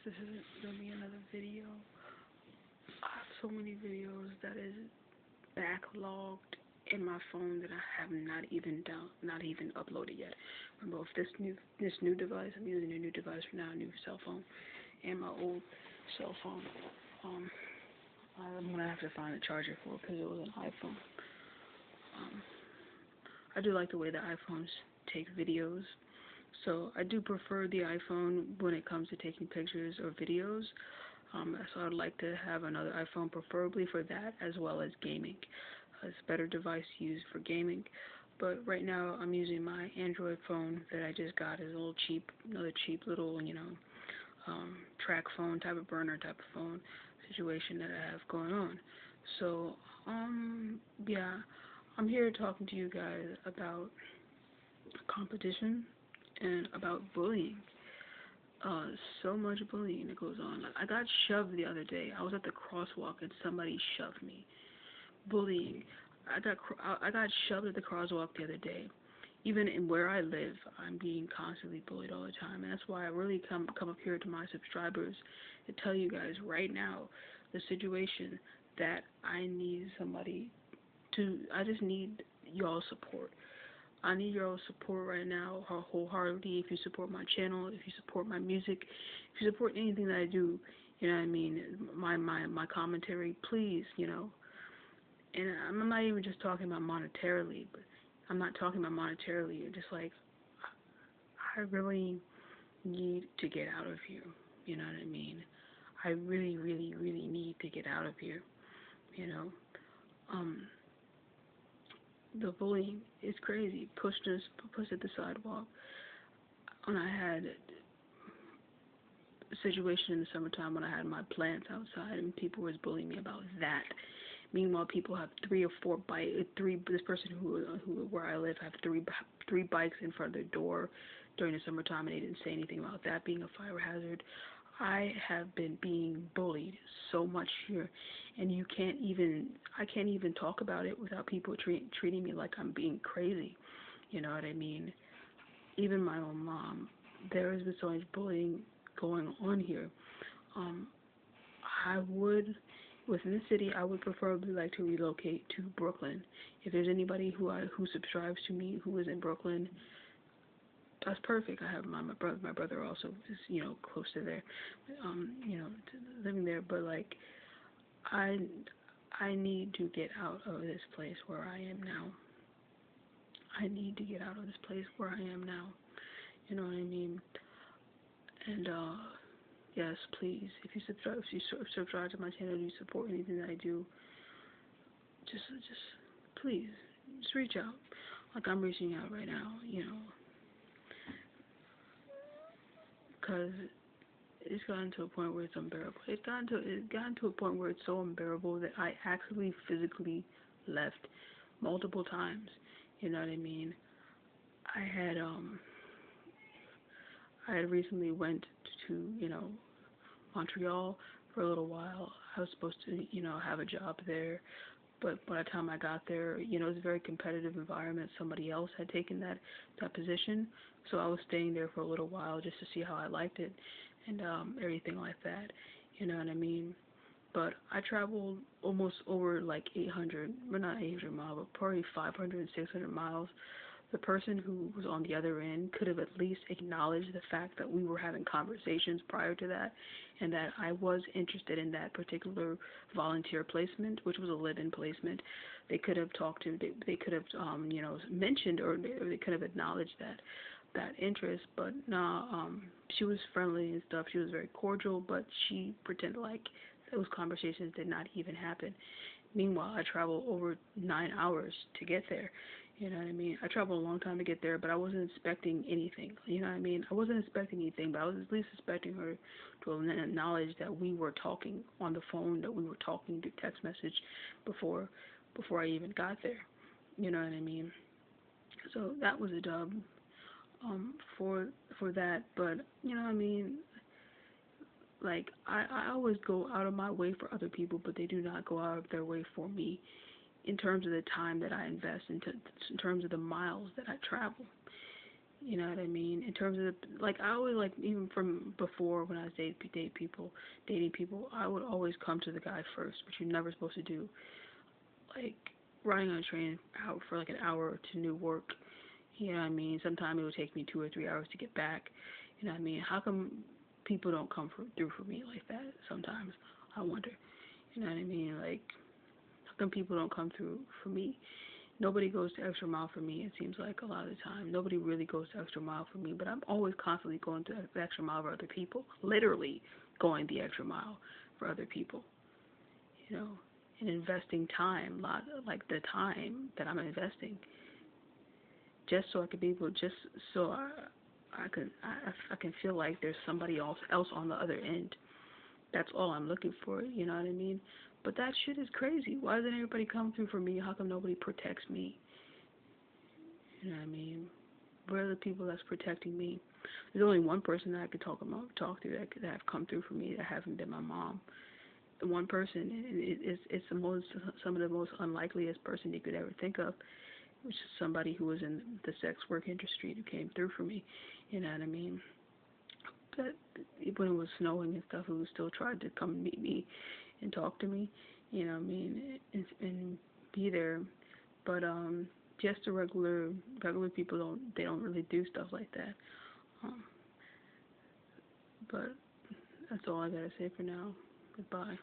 This is gonna be another video. I have so many videos that is backlogged in my phone that I have not even uploaded yet. From both this new device, I'm using a new device for now, a new cell phone, and my old cell phone. Um, I'm gonna have to find a charger for it because it was an iPhone. Um, I do like the way the iPhones take videos. So I do prefer the iPhone when it comes to taking pictures or videos. So I'd like to have another iPhone, preferably for that as well as gaming. It's a better device to use for gaming. But right now I'm using my Android phone that I just got. It's a little cheap, another cheap little, track phone type of burner type of phone situation that I have going on. So, yeah, I'm here talking to you guys about competition and about bullying. So much bullying that goes on. Like, I got shoved the other day. I was at the crosswalk and somebody shoved me. Bullying. I got shoved at the crosswalk the other day. Even in where I live, I'm being constantly bullied all the time, and that's why I really come up here to my subscribers to tell you guys right now the situation that I need somebody to. I just need y'all support. I need your support right now wholeheartedly. If you support my channel, if you support my music, if you support anything that I do, you know what I mean, my commentary, please, And I'm not even just talking about monetarily, but I'm not talking about monetarily. Just like, I really need to get out of here. You know what I mean? I really, really, really need to get out of here. You know, um, the bullying is crazy. Pushed at the sidewalk. When I had a situation in the summertime when I had my plants outside and people was bullying me about that. Meanwhile, people have 3 or 4 bikes. This person who where I live have three bikes in front of their door during the summertime, and they didn't say anything about that being a fire hazard. I have been being bullied so much here, and I can't even talk about it without people treating me like I'm being crazy. You know what I mean? Even my own mom. There has been so much bullying going on here. Um, I would, within the city, I would preferably like to relocate to Brooklyn. If there's anybody who subscribes to me who is in Brooklyn, that's perfect. I have my brother also is close to there, living there. But like, I I need to get out of this place where I am now. I need to get out of this place where I am now. You know what I mean? And yes, please, if you subscribe to my channel, you support anything that I do, just please, just reach out. Like I'm reaching out right now, because it's gotten to a point where it's unbearable. It's gotten to a point where it's so unbearable that I actually physically left multiple times. You know what I mean? I had recently went to Montreal for a little while. I was supposed to have a job there, but by the time I got there, it was a very competitive environment. Somebody else had taken that position, so I was staying there for a little while just to see how I liked it and everything like that. You know what I mean? But I traveled almost over like 800, well not 800 miles, but probably 500 and 600 miles. The person who was on the other end could have at least acknowledged the fact that we were having conversations prior to that and that I was interested in that particular volunteer placement, which was a live-in placement. They could have they could have, mentioned or they could have acknowledged that interest, but nah, she was friendly and stuff. She was very cordial, but she pretended like those conversations did not even happen. Meanwhile, I traveled over 9 hours to get there. You know what I mean? I traveled a long time to get there, but I wasn't expecting anything. You know what I mean? I wasn't expecting anything, but I was at least expecting her to acknowledge that we were talking on the phone, that we were talking through text message before I even got there. You know what I mean? So that was a dub for that. But you know what I mean? Like I always go out of my way for other people, but they do not go out of their way for me. In terms of the time that I invest, in terms of the miles that I travel. You know what I mean? In terms of like, I always like, even from before when I was dating people, I would always come to the guy first, which you're never supposed to do. Like riding on a train out for like an hour to New Work. You know what I mean? Sometimes it would take me 2 or 3 hours to get back. You know what I mean? How come people don't come through for me like that? Sometimes I wonder. You know what I mean? Like, how come people don't come through for me? Nobody goes the extra mile for me, it seems like a lot of the time. Nobody really goes the extra mile for me, but I'm always constantly going the extra mile for other people. Literally going the extra mile for other people, you know, and investing time, like the time that I'm investing, just so I could be able, just so I can feel like there's somebody else on the other end. That's all I'm looking for, you know what I mean? But that shit is crazy. Why doesn't everybody come through for me? How come nobody protects me? You know what I mean? Where are the people that's protecting me? There's only one person that I could talk to that have come through for me that haven't been my mom. The one person, it's some of the most unlikeliest person you could ever think of, which is somebody who was in the sex work industry who came through for me. You know what I mean? But when it was snowing and stuff, who still tried to come meet me and talk to me. You know what I mean? And be there. But just the regular people don't really do stuff like that. Um, but that's all I gotta say for now. Goodbye.